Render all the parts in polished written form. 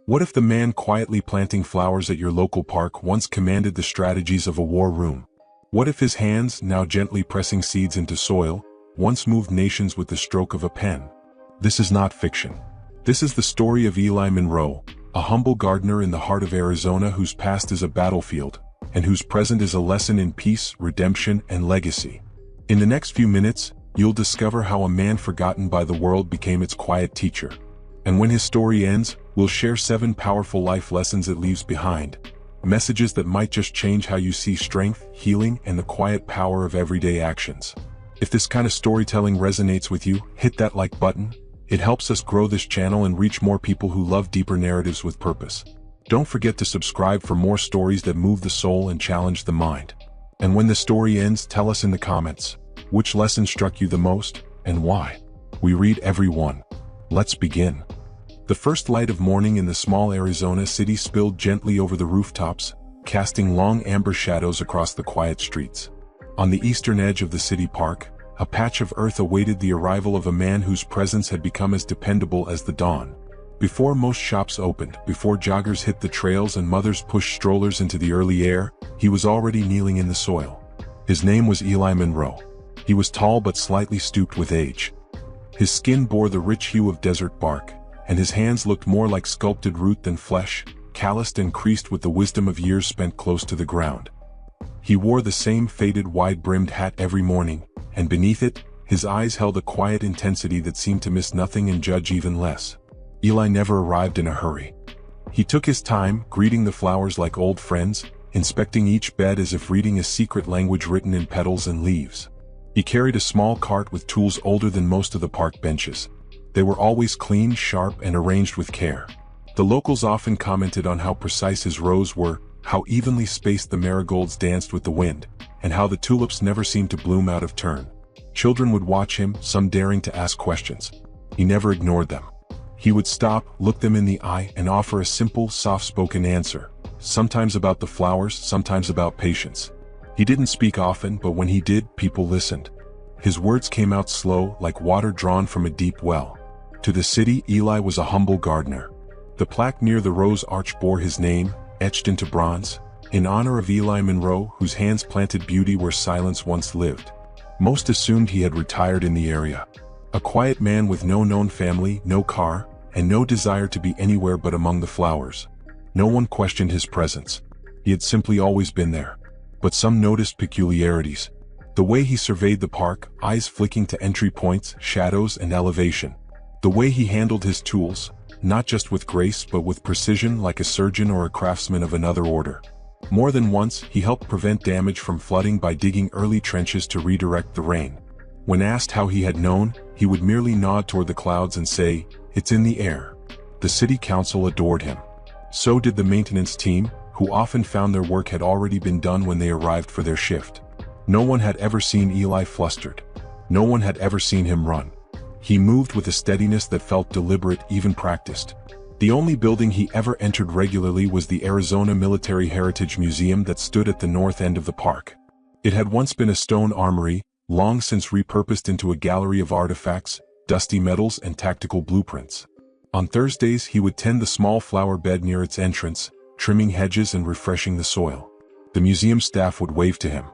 What if the man quietly planting flowers at your local park once commanded the strategies of a war room? What if his hands, now gently pressing seeds into soil, once moved nations with the stroke of a pen? This is not fiction. This is the story of Eli Monroe, a humble gardener in the heart of Arizona whose past is a battlefield, and whose present is a lesson in peace, redemption, and legacy. In the next few minutes, you'll discover how a man forgotten by the world became its quiet teacher. And when his story ends, we'll share 7 powerful life lessons it leaves behind. Messages that might just change how you see strength, healing, and the quiet power of everyday actions. If this kind of storytelling resonates with you, hit that like button. It helps us grow this channel and reach more people who love deeper narratives with purpose. Don't forget to subscribe for more stories that move the soul and challenge the mind. And when the story ends, tell us in the comments, which lesson struck you the most, and why? We read every one. Let's begin. The first light of morning in the small Arizona city spilled gently over the rooftops, casting long amber shadows across the quiet streets. On the eastern edge of the city park, a patch of earth awaited the arrival of a man whose presence had become as dependable as the dawn. Before most shops opened, before joggers hit the trails and mothers pushed strollers into the early air, he was already kneeling in the soil. His name was Eli Monroe. He was tall but slightly stooped with age. His skin bore the rich hue of desert bark, and his hands looked more like sculpted root than flesh, calloused and creased with the wisdom of years spent close to the ground. He wore the same faded wide-brimmed hat every morning, and beneath it, his eyes held a quiet intensity that seemed to miss nothing and judge even less. Eli never arrived in a hurry. He took his time, greeting the flowers like old friends, inspecting each bed as if reading a secret language written in petals and leaves. He carried a small cart with tools older than most of the park benches. They were always clean, sharp, and arranged with care. The locals often commented on how precise his rows were, how evenly spaced the marigolds danced with the wind, and how the tulips never seemed to bloom out of turn. Children would watch him, some daring to ask questions. He never ignored them. He would stop, look them in the eye, and offer a simple, soft-spoken answer, sometimes about the flowers, sometimes about patience. He didn't speak often, but when he did, people listened. His words came out slow, like water drawn from a deep well. To the city, Eli was a humble gardener. The plaque near the rose arch bore his name, etched into bronze, in honor of Eli Monroe, whose hands planted beauty where silence once lived. Most assumed he had retired in the area. A quiet man with no known family, no car, and no desire to be anywhere but among the flowers. No one questioned his presence. He had simply always been there. But some noticed peculiarities. The way he surveyed the park, eyes flicking to entry points, shadows, and elevation. The way he handled his tools, not just with grace but with precision like a surgeon or a craftsman of another order. More than once, he helped prevent damage from flooding by digging early trenches to redirect the rain. When asked how he had known, he would merely nod toward the clouds and say, "It's in the air." The city council adored him. So did the maintenance team, who often found their work had already been done when they arrived for their shift. No one had ever seen Eli flustered. No one had ever seen him run. He moved with a steadiness that felt deliberate, even practiced. The only building he ever entered regularly was the Arizona Military Heritage Museum that stood at the north end of the park. It had once been a stone armory, long since repurposed into a gallery of artifacts, dusty metals, and tactical blueprints. On Thursdays, he would tend the small flower bed near its entrance, trimming hedges and refreshing the soil. The museum staff would wave to him.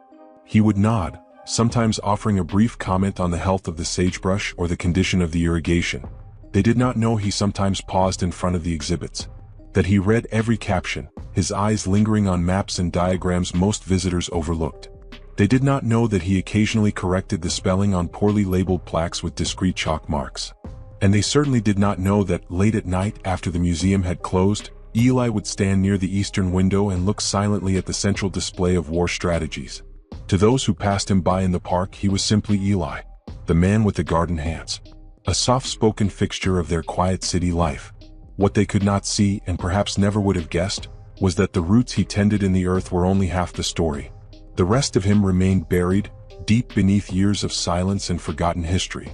He would nod, sometimes offering a brief comment on the health of the sagebrush or the condition of the irrigation. They did not know he sometimes paused in front of the exhibits, that he read every caption, his eyes lingering on maps and diagrams most visitors overlooked. They did not know that he occasionally corrected the spelling on poorly labeled plaques with discreet chalk marks. And they certainly did not know that, late at night after the museum had closed, Eli would stand near the eastern window and look silently at the central display of war strategies. To those who passed him by in the park, he was simply Eli, the man with the garden hands. A soft-spoken fixture of their quiet city life. What they could not see, and perhaps never would have guessed, was that the roots he tended in the earth were only half the story. The rest of him remained buried, deep beneath years of silence and forgotten history.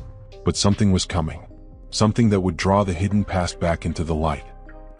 But something was coming. Something that would draw the hidden past back into the light.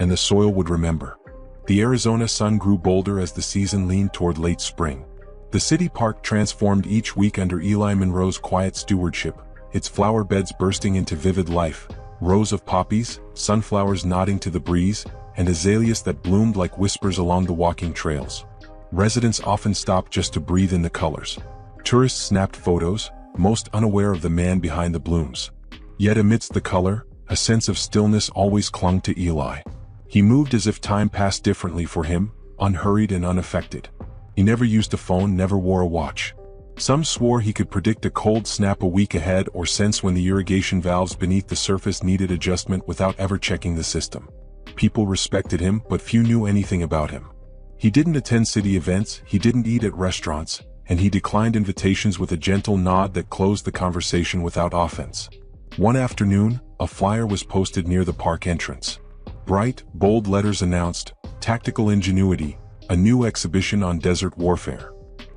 And the soil would remember. The Arizona sun grew bolder as the season leaned toward late spring. The city park transformed each week under Eli Monroe's quiet stewardship, its flower beds bursting into vivid life, rows of poppies, sunflowers nodding to the breeze, and azaleas that bloomed like whispers along the walking trails. Residents often stopped just to breathe in the colors. Tourists snapped photos, most unaware of the man behind the blooms. Yet amidst the color, a sense of stillness always clung to Eli. He moved as if time passed differently for him, unhurried and unaffected. He never used a phone, never wore a watch. Some swore he could predict a cold snap a week ahead or sense when the irrigation valves beneath the surface needed adjustment without ever checking the system. People respected him, but few knew anything about him. He didn't attend city events, he didn't eat at restaurants, and he declined invitations with a gentle nod that closed the conversation without offense. One afternoon, a flyer was posted near the park entrance. Bright, bold letters announced, "Tactical Ingenuity, a new exhibition on desert warfare."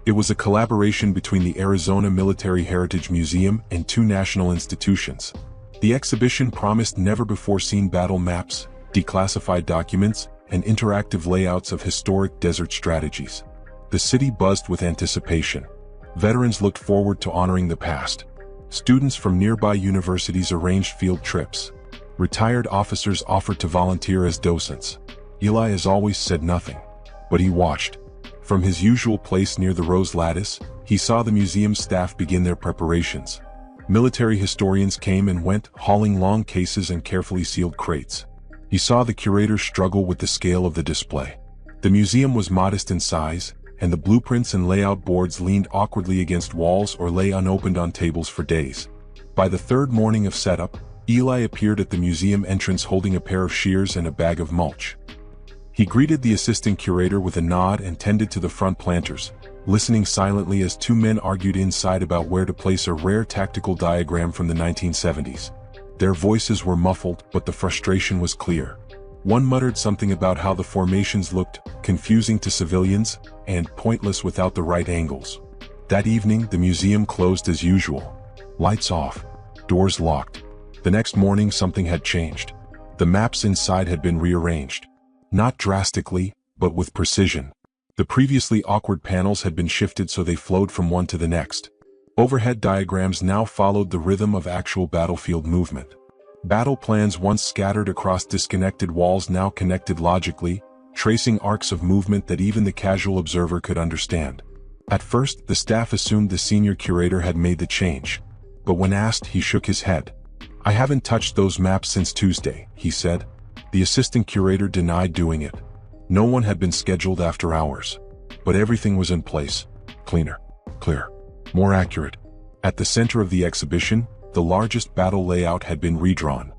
It was a collaboration between the Arizona Military Heritage Museum and two national institutions. The exhibition promised never-before-seen battle maps, declassified documents, and interactive layouts of historic desert strategies. The city buzzed with anticipation. Veterans looked forward to honoring the past. Students from nearby universities arranged field trips. Retired officers offered to volunteer as docents. Eli as always said nothing, but he watched. From his usual place near the rose lattice, he saw the museum staff begin their preparations. Military historians came and went, hauling long cases and carefully sealed crates. He saw the curators struggle with the scale of the display. The museum was modest in size, and the blueprints and layout boards leaned awkwardly against walls or lay unopened on tables for days. By the third morning of setup, Eli appeared at the museum entrance holding a pair of shears and a bag of mulch. He greeted the assistant curator with a nod and tended to the front planters, listening silently as two men argued inside about where to place a rare tactical diagram from the 1970s. Their voices were muffled, but the frustration was clear. One muttered something about how the formations looked confusing to civilians and pointless without the right angles. That evening, the museum closed as usual. Lights off, doors locked. The next morning, something had changed. The maps inside had been rearranged. Not drastically, but with precision. The previously awkward panels had been shifted so they flowed from one to the next. Overhead diagrams now followed the rhythm of actual battlefield movement. Battle plans once scattered across disconnected walls now connected logically, tracing arcs of movement that even the casual observer could understand. At first, the staff assumed the senior curator had made the change. But when asked, he shook his head. "I haven't touched those maps since Tuesday," he said. The assistant curator denied doing it. No one had been scheduled after hours. But everything was in place. Cleaner, clearer, more accurate. At the center of the exhibition, the largest battle layout had been redrawn.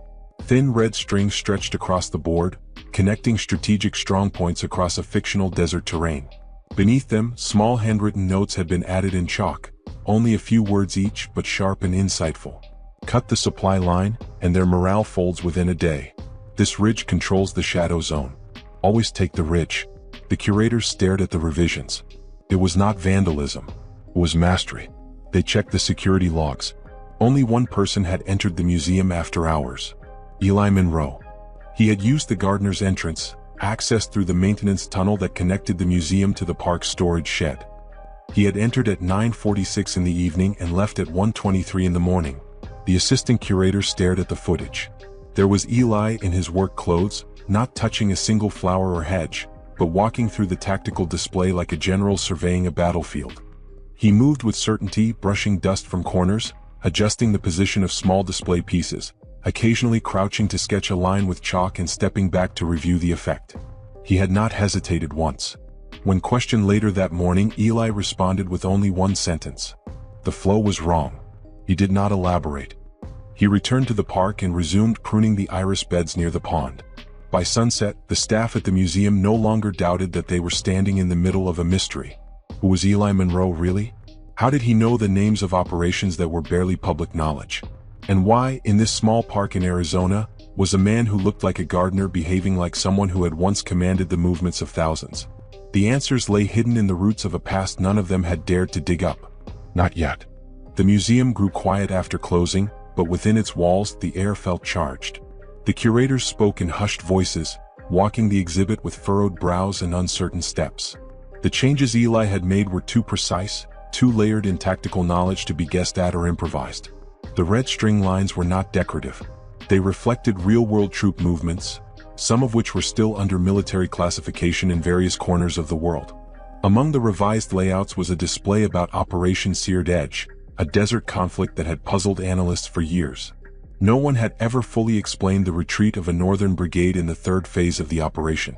Thin red strings stretched across the board, connecting strategic strongpoints across a fictional desert terrain. Beneath them, small handwritten notes had been added in chalk, only a few words each but sharp and insightful. Cut the supply line, and their morale folds within a day. This ridge controls the shadow zone. Always take the ridge. The curators stared at the revisions. It was not vandalism. It was mastery. They checked the security logs. Only one person had entered the museum after hours. Eli Monroe. He had used the gardener's entrance, accessed through the maintenance tunnel that connected the museum to the park's storage shed. He had entered at 9:46 in the evening and left at 1:23 in the morning. The assistant curator stared at the footage. There was Eli in his work clothes, not touching a single flower or hedge, but walking through the tactical display like a general surveying a battlefield. He moved with certainty, brushing dust from corners, adjusting the position of small display pieces, occasionally crouching to sketch a line with chalk and stepping back to review the effect. He had not hesitated once. When questioned later that morning, Eli responded with only one sentence. The flow was wrong. He did not elaborate. He returned to the park and resumed pruning the iris beds near the pond. By sunset, the staff at the museum no longer doubted that they were standing in the middle of a mystery. Who was Eli Monroe really? How did he know the names of operations that were barely public knowledge? And why, in this small park in Arizona, was a man who looked like a gardener behaving like someone who had once commanded the movements of thousands? The answers lay hidden in the roots of a past none of them had dared to dig up. Not yet. The museum grew quiet after closing, but within its walls the air felt charged. The curators spoke in hushed voices, walking the exhibit with furrowed brows and uncertain steps. The changes Eli had made were too precise, too layered in tactical knowledge to be guessed at or improvised. The red string lines were not decorative. They reflected real-world troop movements, some of which were still under military classification in various corners of the world. Among the revised layouts was a display about Operation Seared Edge, a desert conflict that had puzzled analysts for years. No one had ever fully explained the retreat of a northern brigade in the third phase of the operation.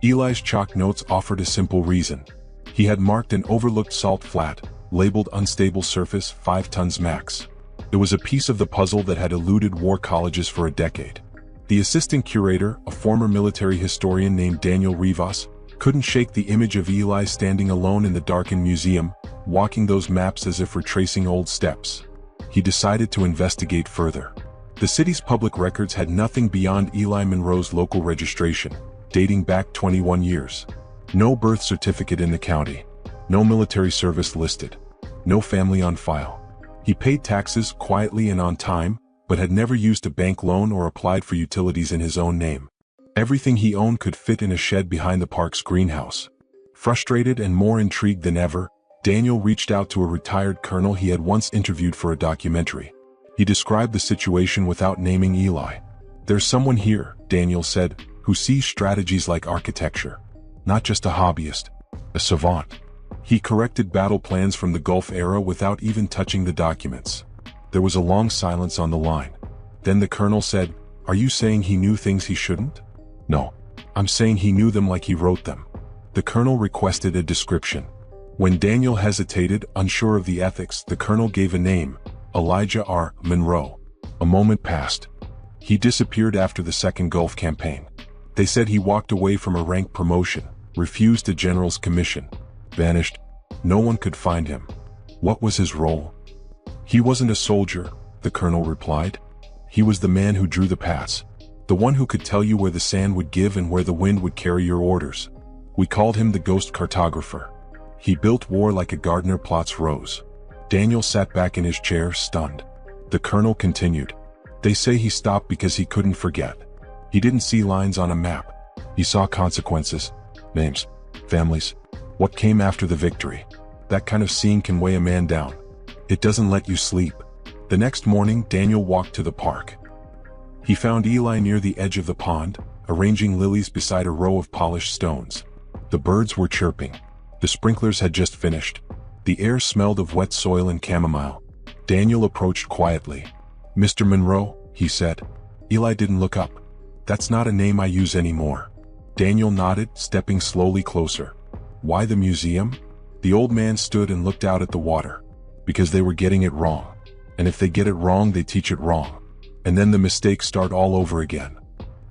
Eli's chalk notes offered a simple reason. He had marked an overlooked salt flat, labeled unstable surface 5 tons max. It was a piece of the puzzle that had eluded war colleges for a decade. The assistant curator, a former military historian named Daniel Rivas, couldn't shake the image of Eli standing alone in the darkened museum, walking those maps as if retracing old steps. He decided to investigate further. The city's public records had nothing beyond Eli Monroe's local registration, dating back 21 years. No birth certificate in the county. No military service listed. No family on file. He paid taxes quietly and on time, but had never used a bank loan or applied for utilities in his own name. Everything he owned could fit in a shed behind the park's greenhouse. Frustrated and more intrigued than ever, Daniel reached out to a retired colonel he had once interviewed for a documentary. He described the situation without naming Eli. "There's someone here," Daniel said, "who sees strategies like architecture. Not just a hobbyist, a savant." He corrected battle plans from the Gulf era without even touching the documents. There was a long silence on the line. Then the colonel said, "Are you saying he knew things he shouldn't?" "No. I'm saying he knew them like he wrote them." The colonel requested a description. When Daniel hesitated, unsure of the ethics, the colonel gave a name, Elijah R. Monroe. A moment passed. He disappeared after the second Gulf campaign. They said he walked away from a rank promotion, refused a general's commission, vanished. No one could find him. What was his role? "He wasn't a soldier," the colonel replied. "He was the man who drew the paths. The one who could tell you where the sand would give and where the wind would carry your orders. We called him the ghost cartographer. He built war like a gardener plots rows." Daniel sat back in his chair, stunned. The colonel continued. "They say he stopped because he couldn't forget. He didn't see lines on a map. He saw consequences, names, families, what came after the victory. That kind of seeing can weigh a man down. It doesn't let you sleep." The next morning, Daniel walked to the park. He found Eli near the edge of the pond, arranging lilies beside a row of polished stones. The birds were chirping. The sprinklers had just finished. The air smelled of wet soil and chamomile. Daniel approached quietly. "Mr. Monroe," he said. Eli didn't look up. "That's not a name I use anymore." Daniel nodded, stepping slowly closer. "Why the museum?" The old man stood and looked out at the water. "Because they were getting it wrong. And if they get it wrong, they teach it wrong. And then the mistakes start all over again."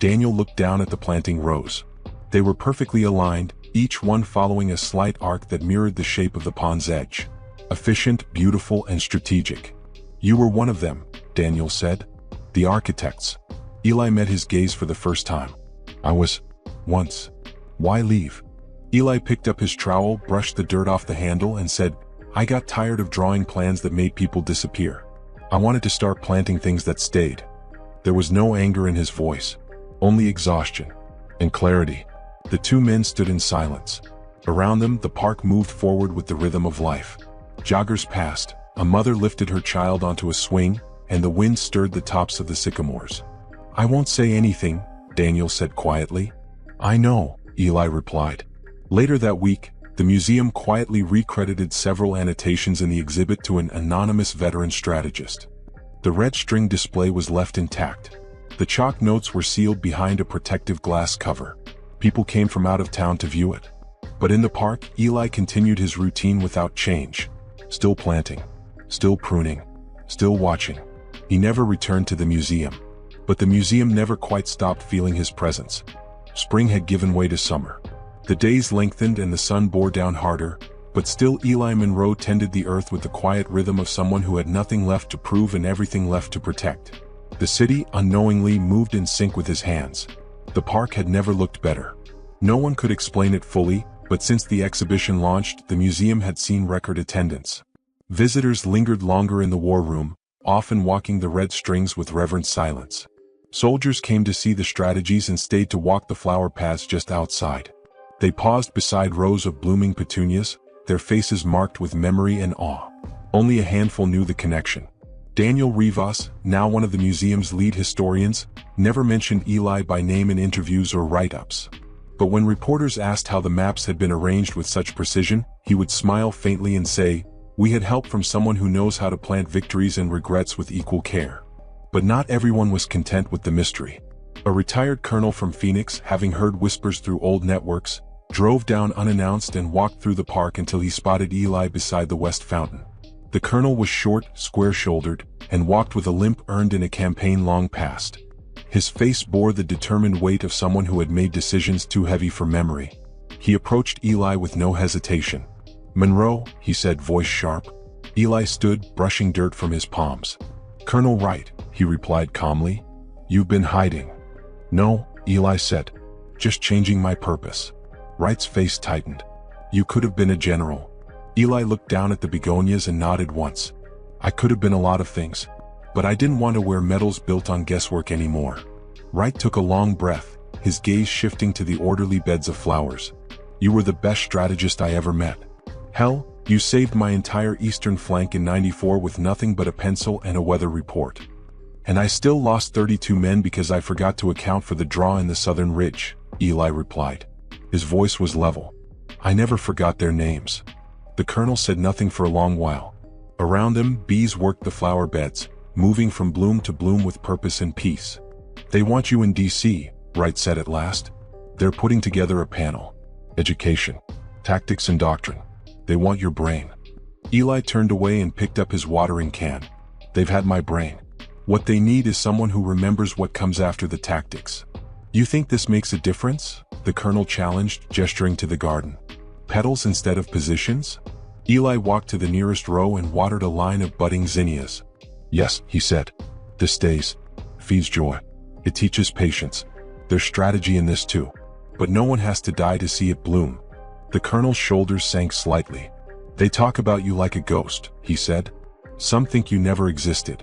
Daniel looked down at the planting rows. They were perfectly aligned, each one following a slight arc that mirrored the shape of the pond's edge. Efficient, beautiful, and strategic. "You were one of them," Daniel said. "The architects." Eli met his gaze for the first time. "I was. Once. Why leave?" Eli picked up his trowel, brushed the dirt off the handle, and said, "I got tired of drawing plans that made people disappear. I wanted to start planting things that stayed." There was no anger in his voice, only exhaustion and clarity. The two men stood in silence. Around them, the park moved forward with the rhythm of life. Joggers passed, a mother lifted her child onto a swing, and the wind stirred the tops of the sycamores. "I won't say anything," Daniel said quietly. "I know," Eli replied. Later that week, the museum quietly recredited several annotations in the exhibit to an anonymous veteran strategist. The red string display was left intact. The chalk notes were sealed behind a protective glass cover. People came from out of town to view it. But in the park, Eli continued his routine without change. Still planting. Still pruning. Still watching. He never returned to the museum. But the museum never quite stopped feeling his presence. Spring had given way to summer. The days lengthened and the sun bore down harder, but still Eli Monroe tended the earth with the quiet rhythm of someone who had nothing left to prove and everything left to protect. The city, unknowingly, moved in sync with his hands. The park had never looked better. No one could explain it fully, but since the exhibition launched, the museum had seen record attendance. Visitors lingered longer in the war room, often walking the red strings with reverent silence. Soldiers came to see the strategies and stayed to walk the flower paths just outside. They paused beside rows of blooming petunias, their faces marked with memory and awe. Only a handful knew the connection. Daniel Rivas, now one of the museum's lead historians, never mentioned Eli by name in interviews or write-ups. But when reporters asked how the maps had been arranged with such precision, he would smile faintly and say, "We had help from someone who knows how to plant victories and regrets with equal care." But not everyone was content with the mystery. A retired colonel from Phoenix, having heard whispers through old networks, drove down unannounced and walked through the park until he spotted Eli beside the West Fountain. The colonel was short, square-shouldered, and walked with a limp earned in a campaign long past. His face bore the determined weight of someone who had made decisions too heavy for memory. He approached Eli with no hesitation. "Monroe," he said, voice sharp. Eli stood, brushing dirt from his palms. "Colonel Wright," he replied calmly. "You've been hiding." "No," Eli said. "Just changing my purpose." Wright's face tightened. "You could have been a general." Eli looked down at the begonias and nodded once. "I could have been a lot of things. But I didn't want to wear medals built on guesswork anymore." Wright took a long breath, his gaze shifting to the orderly beds of flowers. "You were the best strategist I ever met. Hell, you saved my entire eastern flank in '94 with nothing but a pencil and a weather report. And I still lost 32 men because I forgot to account for the draw in the southern ridge," Eli replied. His voice was level. "I never forgot their names." The colonel said nothing for a long while. Around them, bees worked the flower beds, moving from bloom to bloom with purpose and peace. "They want you in D.C., Wright said at last. "They're putting together a panel. Education, tactics and doctrine. They want your brain." Eli turned away and picked up his watering can. "They've had my brain. What they need is someone who remembers what comes after the tactics." "You think this makes a difference?" the colonel challenged, gesturing to the garden. "Petals instead of positions?" Eli walked to the nearest row and watered a line of budding zinnias. "Yes," he said. "This stays. Feeds joy. It teaches patience. There's strategy in this too. But no one has to die to see it bloom." The colonel's shoulders sank slightly. "They talk about you like a ghost," he said. "Some think you never existed."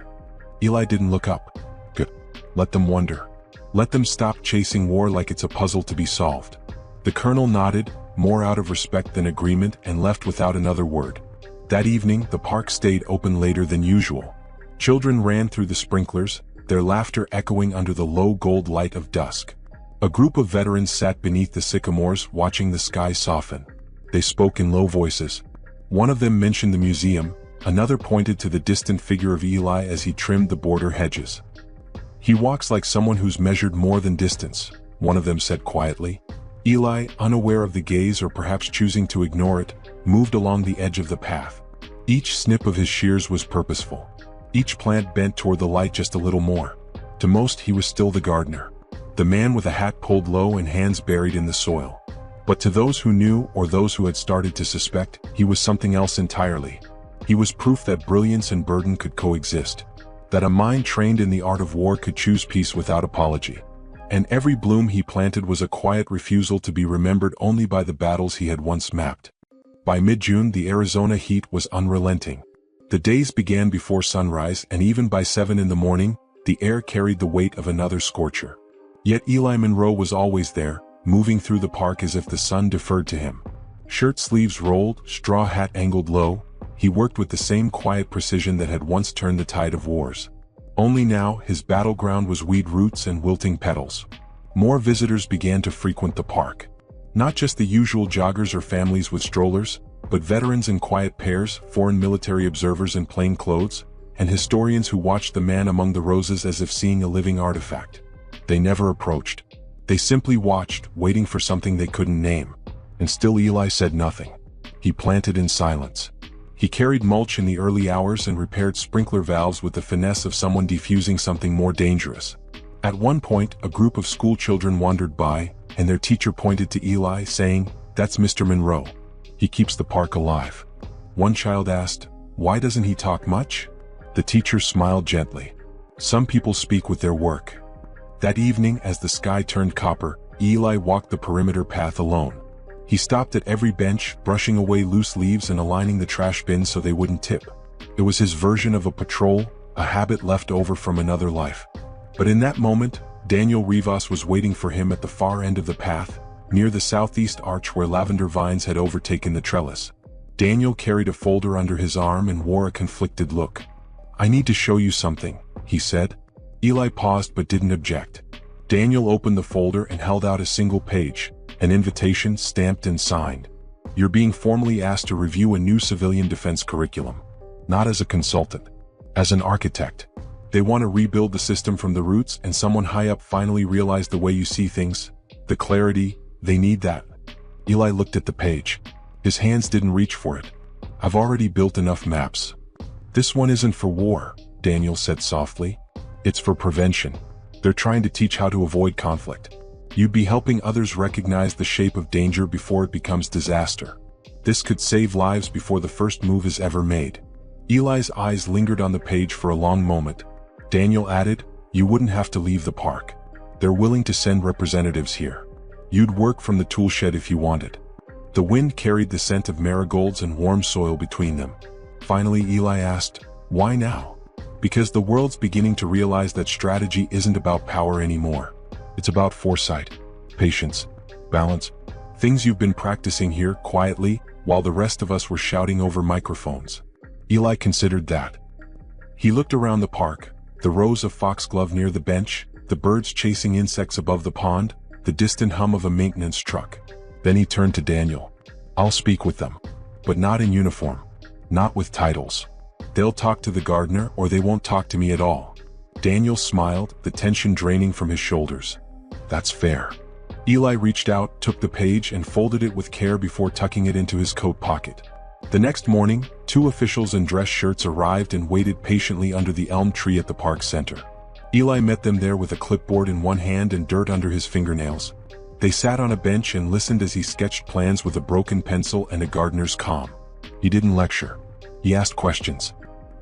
Eli didn't look up. "Good. Let them wonder. Let them stop chasing war like it's a puzzle to be solved." The colonel nodded, more out of respect than agreement, and left without another word. That evening, the park stayed open later than usual. Children ran through the sprinklers, their laughter echoing under the low gold light of dusk. A group of veterans sat beneath the sycamores, watching the sky soften. They spoke in low voices. One of them mentioned the museum, another pointed to the distant figure of Eli as he trimmed the border hedges. "He walks like someone who's measured more than distance," one of them said quietly. Eli, unaware of the gaze or perhaps choosing to ignore it, moved along the edge of the path. Each snip of his shears was purposeful. Each plant bent toward the light just a little more. To most, he was still the gardener, the man with a hat pulled low and hands buried in the soil. But to those who knew or those who had started to suspect, he was something else entirely. He was proof that brilliance and burden could coexist, that a mind trained in the art of war could choose peace without apology. And every bloom he planted was a quiet refusal to be remembered only by the battles he had once mapped. By mid-June, the Arizona heat was unrelenting. The days began before sunrise, and even by 7 in the morning, the air carried the weight of another scorcher. Yet Eli Monroe was always there, moving through the park as if the sun deferred to him. Shirt sleeves rolled, straw hat angled low, he worked with the same quiet precision that had once turned the tide of wars. Only now, his battleground was weed roots and wilting petals. More visitors began to frequent the park. Not just the usual joggers or families with strollers, but veterans in quiet pairs, foreign military observers in plain clothes, and historians who watched the man among the roses as if seeing a living artifact. They never approached. They simply watched, waiting for something they couldn't name. And still Eli said nothing. He planted in silence. He carried mulch in the early hours and repaired sprinkler valves with the finesse of someone defusing something more dangerous. At one point, a group of school children wandered by, and their teacher pointed to Eli, saying, "That's Mr. Monroe. He keeps the park alive." One child asked, "Why doesn't he talk much?" The teacher smiled gently. "Some people speak with their work." That evening, as the sky turned copper, Eli walked the perimeter path alone. He stopped at every bench, brushing away loose leaves and aligning the trash bins so they wouldn't tip. It was his version of a patrol, a habit left over from another life. But in that moment, Daniel Rivas was waiting for him at the far end of the path, near the southeast arch where lavender vines had overtaken the trellis. Daniel carried a folder under his arm and wore a conflicted look. "I need to show you something," he said. Eli paused but didn't object. Daniel opened the folder and held out a single page, an invitation stamped and signed. "You're being formally asked to review a new civilian defense curriculum. Not as a consultant. As an architect. They want to rebuild the system from the roots, and someone high up finally realized the way you see things. The clarity, they need that." Eli looked at the page. His hands didn't reach for it. "I've already built enough maps." "This one isn't for war," Daniel said softly. "It's for prevention. They're trying to teach how to avoid conflict. You'd be helping others recognize the shape of danger before it becomes disaster. This could save lives before the first move is ever made." Eli's eyes lingered on the page for a long moment. Daniel added, "You wouldn't have to leave the park. They're willing to send representatives here. You'd work from the tool shed if you wanted." The wind carried the scent of marigolds and warm soil between them. Finally Eli asked, "Why now?" "Because the world's beginning to realize that strategy isn't about power anymore. It's about foresight, patience, balance, things you've been practicing here quietly while the rest of us were shouting over microphones." Eli considered that. He looked around the park, the rows of foxglove near the bench, the birds chasing insects above the pond, the distant hum of a maintenance truck. Then he turned to Daniel. "I'll speak with them. But not in uniform. Not with titles. They'll talk to the gardener or they won't talk to me at all." Daniel smiled, the tension draining from his shoulders. "That's fair." Eli reached out, took the page and folded it with care before tucking it into his coat pocket. The next morning, 2 officials in dress shirts arrived and waited patiently under the elm tree at the park center. Eli met them there with a clipboard in one hand and dirt under his fingernails. They sat on a bench and listened as he sketched plans with a broken pencil and a gardener's calm. He didn't lecture. He asked questions.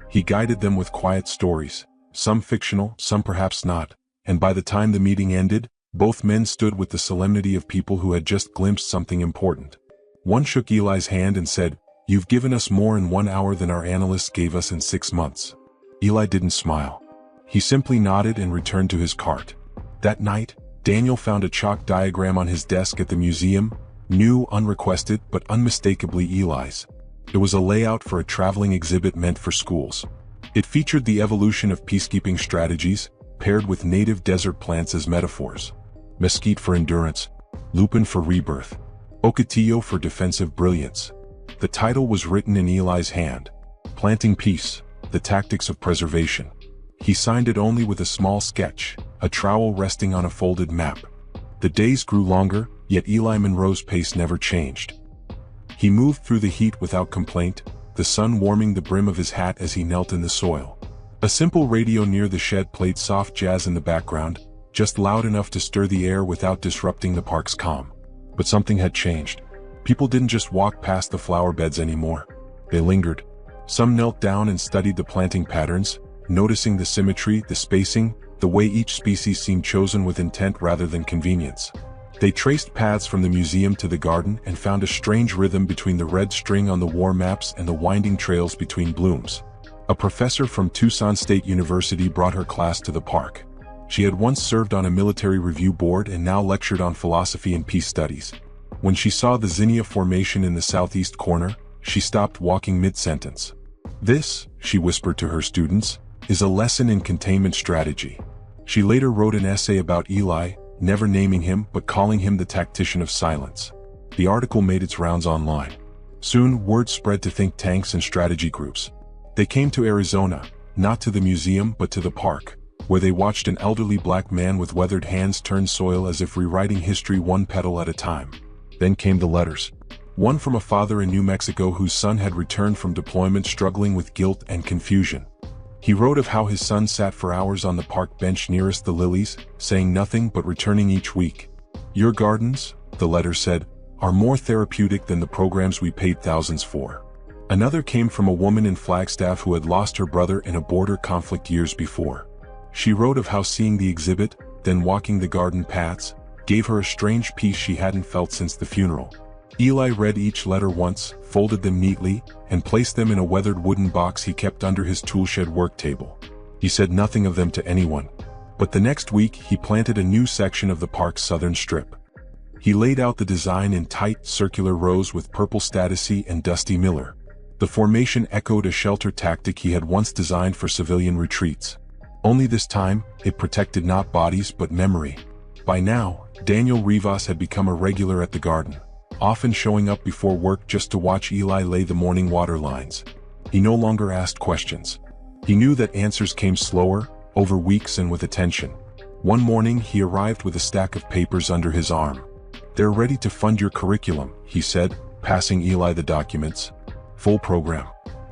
He guided them with quiet stories, some fictional, some perhaps not, and by the time the meeting ended, both men stood with the solemnity of people who had just glimpsed something important. One shook Eli's hand and said, "You've given us more in 1 hour than our analysts gave us in 6 months." Eli didn't smile. He simply nodded and returned to his cart. That night, Daniel found a chalk diagram on his desk at the museum, new, unrequested, but unmistakably Eli's. It was a layout for a traveling exhibit meant for schools. It featured the evolution of peacekeeping strategies, paired with native desert plants as metaphors. Mesquite for endurance, lupin for rebirth, ocotillo for defensive brilliance. The title was written in Eli's hand. Planting Peace, the Tactics of Preservation. He signed it only with a small sketch, a trowel resting on a folded map. The days grew longer, yet Eli Monroe's pace never changed. He moved through the heat without complaint, the sun warming the brim of his hat as he knelt in the soil. A simple radio near the shed played soft jazz in the background, just loud enough to stir the air without disrupting the park's calm. But something had changed. People didn't just walk past the flower beds anymore. They lingered. Some knelt down and studied the planting patterns, noticing the symmetry, the spacing, the way each species seemed chosen with intent rather than convenience. They traced paths from the museum to the garden and found a strange rhythm between the red string on the war maps and the winding trails between blooms. A professor from Tucson State University brought her class to the park. She had once served on a military review board and now lectured on philosophy and peace studies. When she saw the zinnia formation in the southeast corner, she stopped walking mid-sentence. "This," she whispered to her students, "is a lesson in containment strategy." She later wrote an essay about Eli, never naming him but calling him the tactician of silence. The article made its rounds online. Soon, word spread to think tanks and strategy groups. They came to Arizona, not to the museum but to the park, where they watched an elderly black man with weathered hands turn soil as if rewriting history one petal at a time. Then came the letters. One from a father in New Mexico whose son had returned from deployment struggling with guilt and confusion. He wrote of how his son sat for hours on the park bench nearest the lilies, saying nothing but returning each week. "Your gardens," the letter said, "are more therapeutic than the programs we paid thousands for." Another came from a woman in Flagstaff who had lost her brother in a border conflict years before. She wrote of how seeing the exhibit, then walking the garden paths, gave her a strange peace she hadn't felt since the funeral. Eli read each letter once, folded them neatly, and placed them in a weathered wooden box he kept under his toolshed work table. He said nothing of them to anyone. But the next week he planted a new section of the park's southern strip. He laid out the design in tight, circular rows with purple Statice and Dusty Miller. The formation echoed a shelter tactic he had once designed for civilian retreats. Only this time, it protected not bodies but memory. By now, Daniel Rivas had become a regular at the garden, often showing up before work just to watch Eli lay the morning water lines. He no longer asked questions. He knew that answers came slower, over weeks and with attention. One morning he arrived with a stack of papers under his arm. "They're ready to fund your curriculum," he said, passing Eli the documents. "Full program.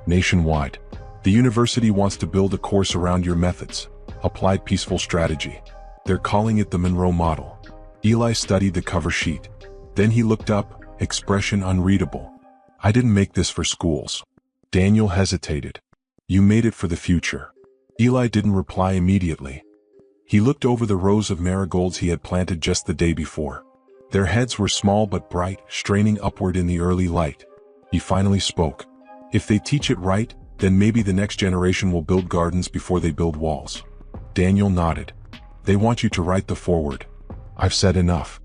Nationwide. The university wants to build a course around your methods. Applied peaceful strategy. They're calling it the Monroe Model." Eli studied the cover sheet. Then he looked up, expression unreadable. "I didn't make this for schools." Daniel hesitated. "You made it for the future." Eli didn't reply immediately. He looked over the rows of marigolds he had planted just the day before. Their heads were small but bright, straining upward in the early light. He finally spoke. "If they teach it right, then maybe the next generation will build gardens before they build walls." Daniel nodded. "They want you to write the foreword." "I've said enough."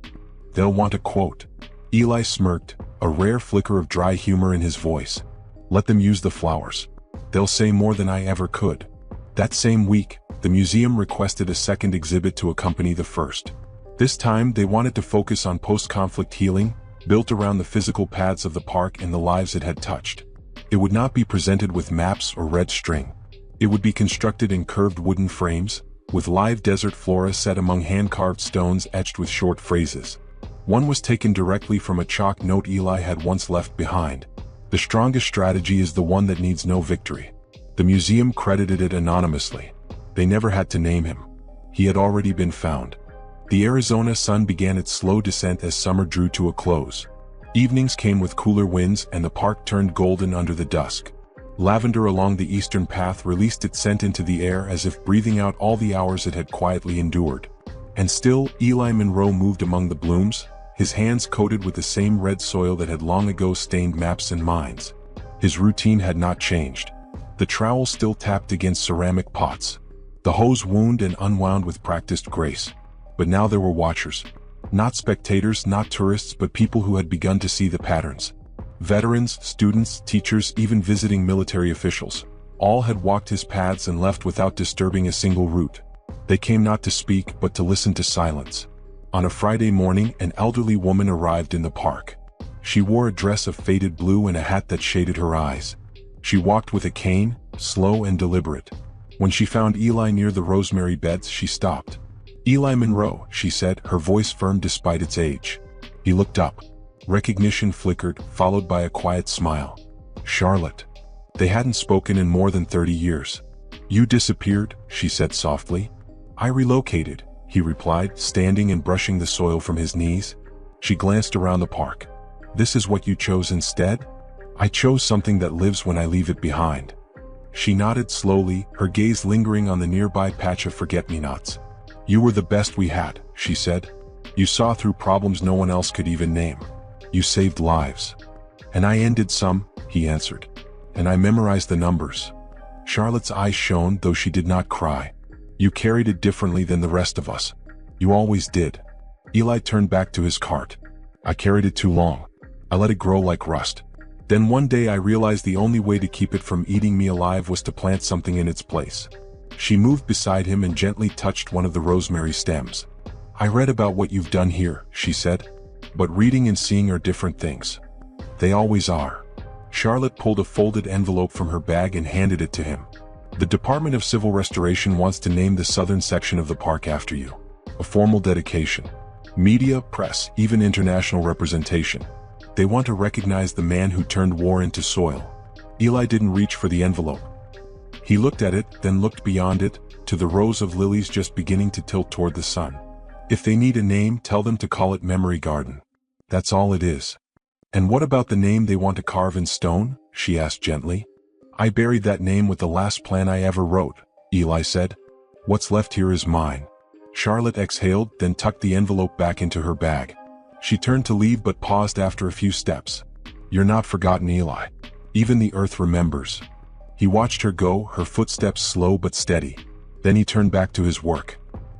"They'll want a quote." Eli smirked, a rare flicker of dry humor in his voice. "Let them use the flowers. They'll say more than I ever could." That same week, the museum requested a second exhibit to accompany the first. This time they wanted to focus on post-conflict healing, built around the physical paths of the park and the lives it had touched. It would not be presented with maps or red string. It would be constructed in curved wooden frames, with live desert flora set among hand-carved stones etched with short phrases. One was taken directly from a chalk note Eli had once left behind. "The strongest strategy is the one that needs no victory." The museum credited it anonymously. They never had to name him. He had already been found. The Arizona sun began its slow descent as summer drew to a close. Evenings came with cooler winds and the park turned golden under the dusk. Lavender along the eastern path released its scent into the air as if breathing out all the hours it had quietly endured. And still, Eli Monroe moved among the blooms, his hands coated with the same red soil that had long ago stained maps and minds. His routine had not changed. The trowel still tapped against ceramic pots. The hose wound and unwound with practiced grace. But now there were watchers. Not spectators, not tourists, but people who had begun to see the patterns. Veterans, students, teachers, even visiting military officials. All had walked his paths and left without disturbing a single root. They came not to speak, but to listen to silence. On a Friday morning, an elderly woman arrived in the park. She wore a dress of faded blue and a hat that shaded her eyes. She walked with a cane, slow and deliberate. When she found Eli near the rosemary beds, she stopped. "Eli Monroe," she said, her voice firm despite its age. He looked up. Recognition flickered, followed by a quiet smile. "Charlotte." They hadn't spoken in more than 30 years. "You disappeared," she said softly. "I relocated," he replied, standing and brushing the soil from his knees. She glanced around the park. "This is what you chose instead?" "I chose something that lives when I leave it behind." She nodded slowly, her gaze lingering on the nearby patch of forget-me-nots. "You were the best we had," she said. "You saw through problems no one else could even name. You saved lives." "And I ended some," he answered. "And I memorized the numbers." Charlotte's eyes shone, though she did not cry. "You carried it differently than the rest of us. You always did." Eli turned back to his cart. "I carried it too long. I let it grow like rust. Then one day I realized the only way to keep it from eating me alive was to plant something in its place." She moved beside him and gently touched one of the rosemary stems. "I read about what you've done here," she said. "But reading and seeing are different things." "They always are." Charlotte pulled a folded envelope from her bag and handed it to him. "The Department of Civil Restoration wants to name the southern section of the park after you. A formal dedication. Media, press, even international representation. They want to recognize the man who turned war into soil." Eli didn't reach for the envelope. He looked at it, then looked beyond it, to the rows of lilies just beginning to tilt toward the sun. "If they need a name, tell them to call it Memory Garden. That's all it is." "And what about the name they want to carve in stone?" she asked gently. "I buried that name with the last plan I ever wrote," Eli said. "What's left here is mine." Charlotte exhaled, then tucked the envelope back into her bag. She turned to leave but paused after a few steps. "You're not forgotten, Eli. Even the earth remembers." He watched her go, her footsteps slow but steady. Then he turned back to his work.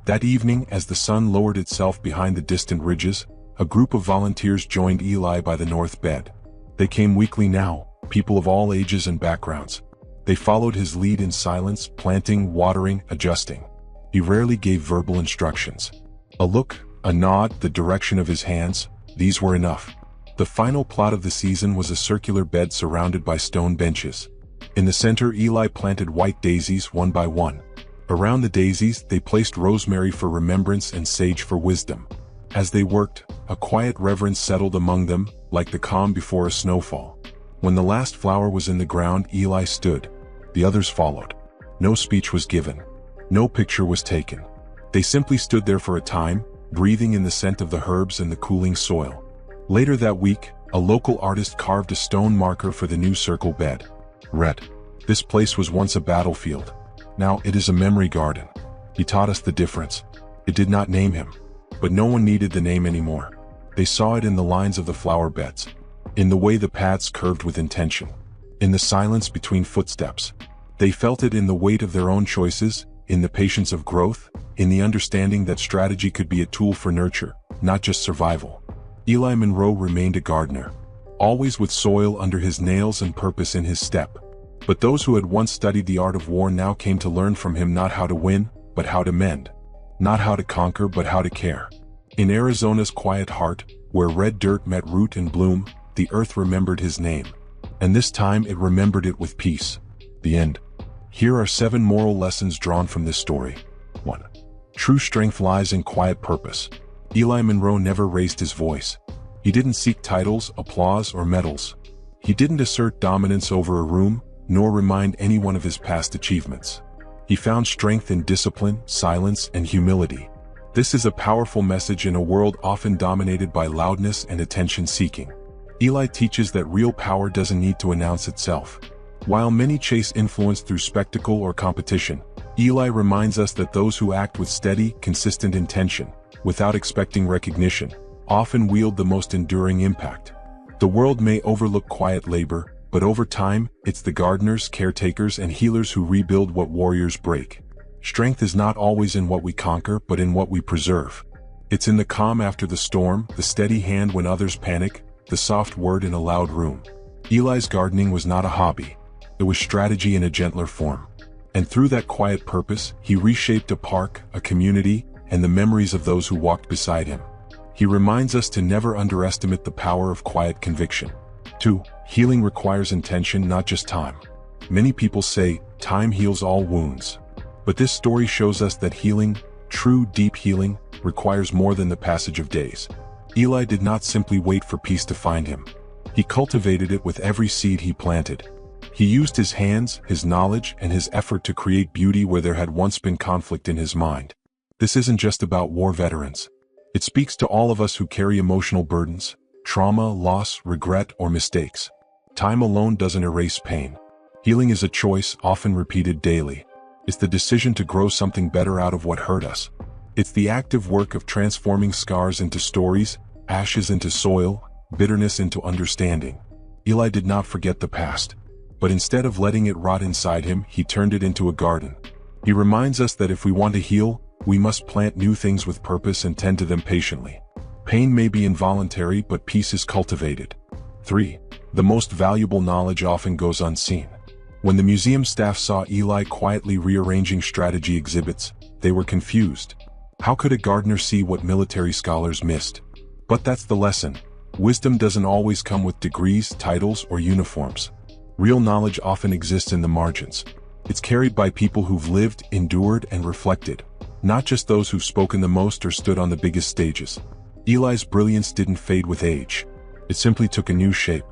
That evening, as the sun lowered itself behind the distant ridges, a group of volunteers joined Eli by the north bed. They came weekly now, people of all ages and backgrounds. They followed his lead in silence, planting, watering, adjusting. He rarely gave verbal instructions. A look, a nod, the direction of his hands, these were enough. The final plot of the season was a circular bed surrounded by stone benches. In the center, Eli planted white daisies one by one. Around the daisies, they placed rosemary for remembrance and sage for wisdom. As they worked, a quiet reverence settled among them, like the calm before a snowfall. When the last flower was in the ground, Eli stood. The others followed. No speech was given. No picture was taken. They simply stood there for a time, breathing in the scent of the herbs and the cooling soil. Later that week, a local artist carved a stone marker for the new circle bed. Read, "This place was once a battlefield. Now it is a memory garden." He taught us the difference. It did not name him. But no one needed the name anymore. They saw it in the lines of the flower beds, in the way the paths curved with intention, in the silence between footsteps. They felt it in the weight of their own choices, in the patience of growth, in the understanding that strategy could be a tool for nurture, not just survival. Eli Monroe remained a gardener, always with soil under his nails and purpose in his step. But those who had once studied the art of war now came to learn from him not how to win, but how to mend. Not how to conquer, but how to care. In Arizona's quiet heart, where red dirt met root and bloom, the earth remembered his name. And this time it remembered it with peace. The end. Here are 7 moral lessons drawn from this story. 1. True strength lies in quiet purpose. Eli Monroe never raised his voice. He didn't seek titles, applause, or medals. He didn't assert dominance over a room, nor remind anyone of his past achievements. He found strength in discipline, silence, and humility. This is a powerful message in a world often dominated by loudness and attention-seeking. Eli teaches that real power doesn't need to announce itself. While many chase influence through spectacle or competition, Eli reminds us that those who act with steady, consistent intention, without expecting recognition, often wield the most enduring impact. The world may overlook quiet labor, but over time, it's the gardeners, caretakers, and healers who rebuild what warriors break. Strength is not always in what we conquer, but in what we preserve. It's in the calm after the storm, the steady hand when others panic, the soft word in a loud room. Eli's gardening was not a hobby. It was strategy in a gentler form. And through that quiet purpose, he reshaped a park, a community, and the memories of those who walked beside him. He reminds us to never underestimate the power of quiet conviction. 2. Healing requires intention, not just time. Many people say, time heals all wounds. But this story shows us that healing, true deep healing, requires more than the passage of days. Eli did not simply wait for peace to find him. He cultivated it with every seed he planted. He used his hands, his knowledge, and his effort to create beauty where there had once been conflict in his mind. This isn't just about war veterans. It speaks to all of us who carry emotional burdens, trauma, loss, regret, or mistakes. Time alone doesn't erase pain. Healing is a choice, often repeated daily. It's the decision to grow something better out of what hurt us. It's the active work of transforming scars into stories, ashes into soil, bitterness into understanding. Eli did not forget the past, but instead of letting it rot inside him, he turned it into a garden. He reminds us that if we want to heal, we must plant new things with purpose and tend to them patiently. Pain may be involuntary, but peace is cultivated. 3. The most valuable knowledge often goes unseen. When the museum staff saw Eli quietly rearranging strategy exhibits, they were confused. How could a gardener see what military scholars missed? But that's the lesson. Wisdom doesn't always come with degrees, titles, or uniforms. Real knowledge often exists in the margins. It's carried by people who've lived, endured, and reflected, not just those who've spoken the most or stood on the biggest stages. Eli's brilliance didn't fade with age. It simply took a new shape.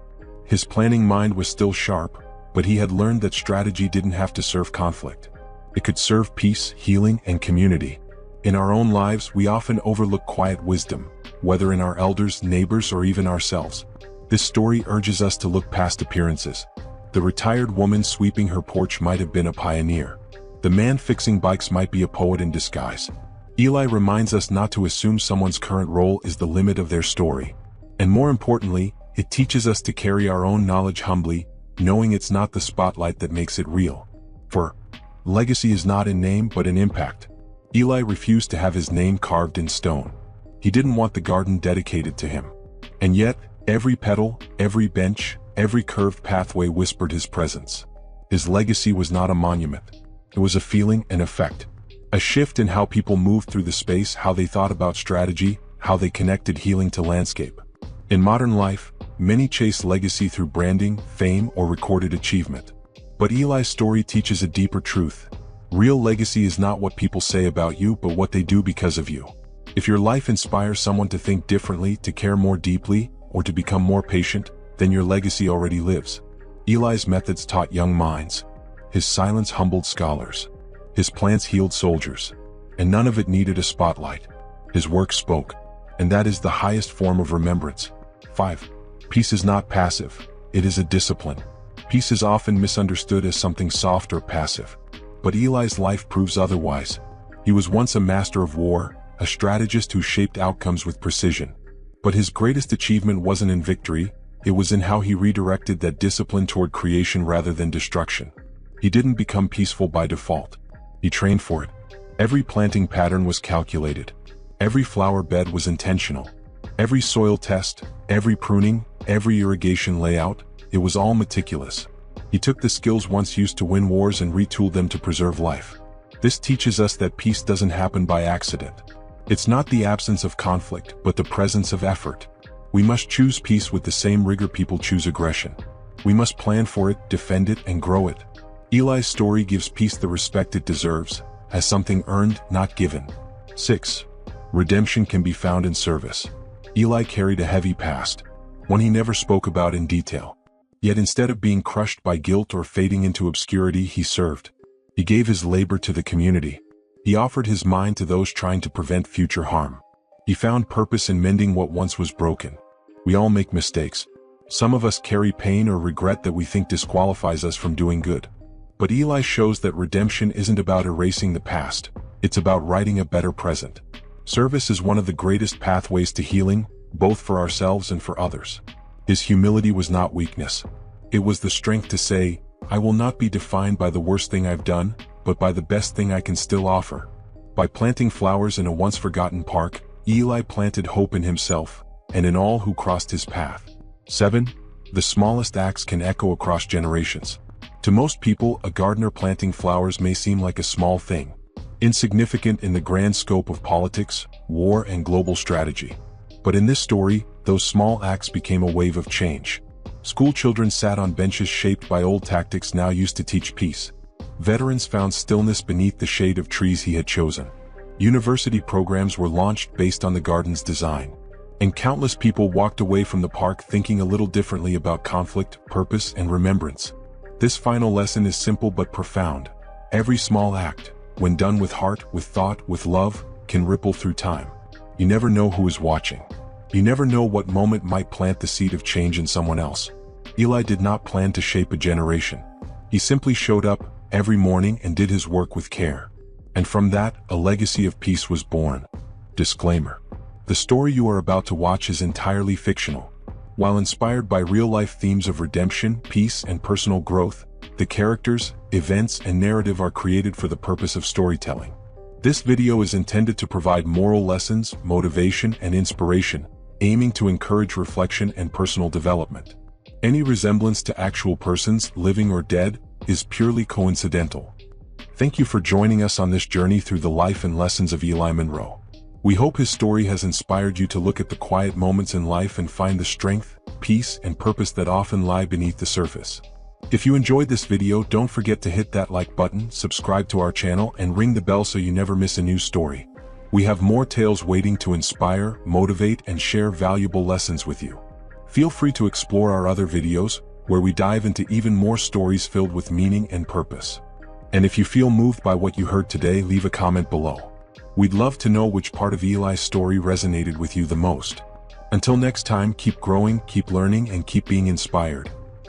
His planning mind was still sharp, but he had learned that strategy didn't have to serve conflict. It could serve peace, healing, and community. In our own lives, we often overlook quiet wisdom, whether in our elders, neighbors, or even ourselves. This story urges us to look past appearances. The retired woman sweeping her porch might have been a pioneer. The man fixing bikes might be a poet in disguise. Eli reminds us not to assume someone's current role is the limit of their story. And more importantly, it teaches us to carry our own knowledge humbly, knowing it's not the spotlight that makes it real. For legacy is not in name but in impact. Eli refused to have his name carved in stone. He didn't want the garden dedicated to him. And yet, every petal, every bench, every curved pathway whispered his presence. His legacy was not a monument. It was a feeling, an effect. A shift in how people moved through the space, how they thought about strategy, how they connected healing to landscape. In modern life, many chase legacy through branding, fame, or recorded achievement. But Eli's story teaches a deeper truth. Real legacy is not what people say about you, but what they do because of you. If your life inspires someone to think differently, to care more deeply, or to become more patient, then your legacy already lives. Eli's methods taught young minds. His silence humbled scholars. His plants healed soldiers. And none of it needed a spotlight. His work spoke. And that is the highest form of remembrance. 5. Peace is not passive. It is a discipline. Peace is often misunderstood as something soft or passive. But Eli's life proves otherwise. He was once a master of war, a strategist who shaped outcomes with precision. But his greatest achievement wasn't in victory, it was in how he redirected that discipline toward creation rather than destruction. He didn't become peaceful by default. He trained for it. Every planting pattern was calculated. Every flower bed was intentional. Every soil test, every pruning, every irrigation layout, it was all meticulous. He took the skills once used to win wars and retooled them to preserve life. This teaches us that peace doesn't happen by accident. It's not the absence of conflict, but the presence of effort. We must choose peace with the same rigor people choose aggression. We must plan for it, defend it, and grow it. Eli's story gives peace the respect it deserves, as something earned, not given. 6. Redemption can be found in service. Eli carried a heavy past, one he never spoke about in detail. Yet instead of being crushed by guilt or fading into obscurity, he served. He gave his labor to the community. He offered his mind to those trying to prevent future harm. He found purpose in mending what once was broken. We all make mistakes. Some of us carry pain or regret that we think disqualifies us from doing good. But Eli shows that redemption isn't about erasing the past. It's about writing a better present. Service is one of the greatest pathways to healing, both for ourselves and for others. His humility was not weakness. It was the strength to say, I will not be defined by the worst thing I've done, but by the best thing I can still offer. By planting flowers in a once-forgotten park, Eli planted hope in himself, and in all who crossed his path. 7. The smallest acts can echo across generations. To most people, a gardener planting flowers may seem like a small thing, insignificant in the grand scope of politics, war, and global strategy. But in this story, those small acts became a wave of change. School children sat on benches shaped by old tactics now used to teach peace. Veterans found stillness beneath the shade of trees he had chosen. University programs were launched based on the garden's design. And countless people walked away from the park thinking a little differently about conflict, purpose, and remembrance. This final lesson is simple but profound. Every small act, when done with heart, with thought, with love, can ripple through time. You never know who is watching. You never know what moment might plant the seed of change in someone else. Eli did not plan to shape a generation. He simply showed up every morning and did his work with care. And from that, a legacy of peace was born. Disclaimer: the story you are about to watch is entirely fictional. While inspired by real-life themes of redemption, peace, and personal growth, the characters, events, and narrative are created for the purpose of storytelling. This video is intended to provide moral lessons, motivation, and inspiration, aiming to encourage reflection and personal development. Any resemblance to actual persons, living or dead, is purely coincidental. Thank you for joining us on this journey through the life and lessons of Eli Monroe. We hope his story has inspired you to look at the quiet moments in life and find the strength, peace, and purpose that often lie beneath the surface. If you enjoyed this video, don't forget to hit that like button, subscribe to our channel, and ring the bell so you never miss a new story. We have more tales waiting to inspire, motivate, and share valuable lessons with you. Feel free to explore our other videos, where we dive into even more stories filled with meaning and purpose. And if you feel moved by what you heard today, leave a comment below. We'd love to know which part of Eli's story resonated with you the most. Until next time, keep growing, keep learning, and keep being inspired.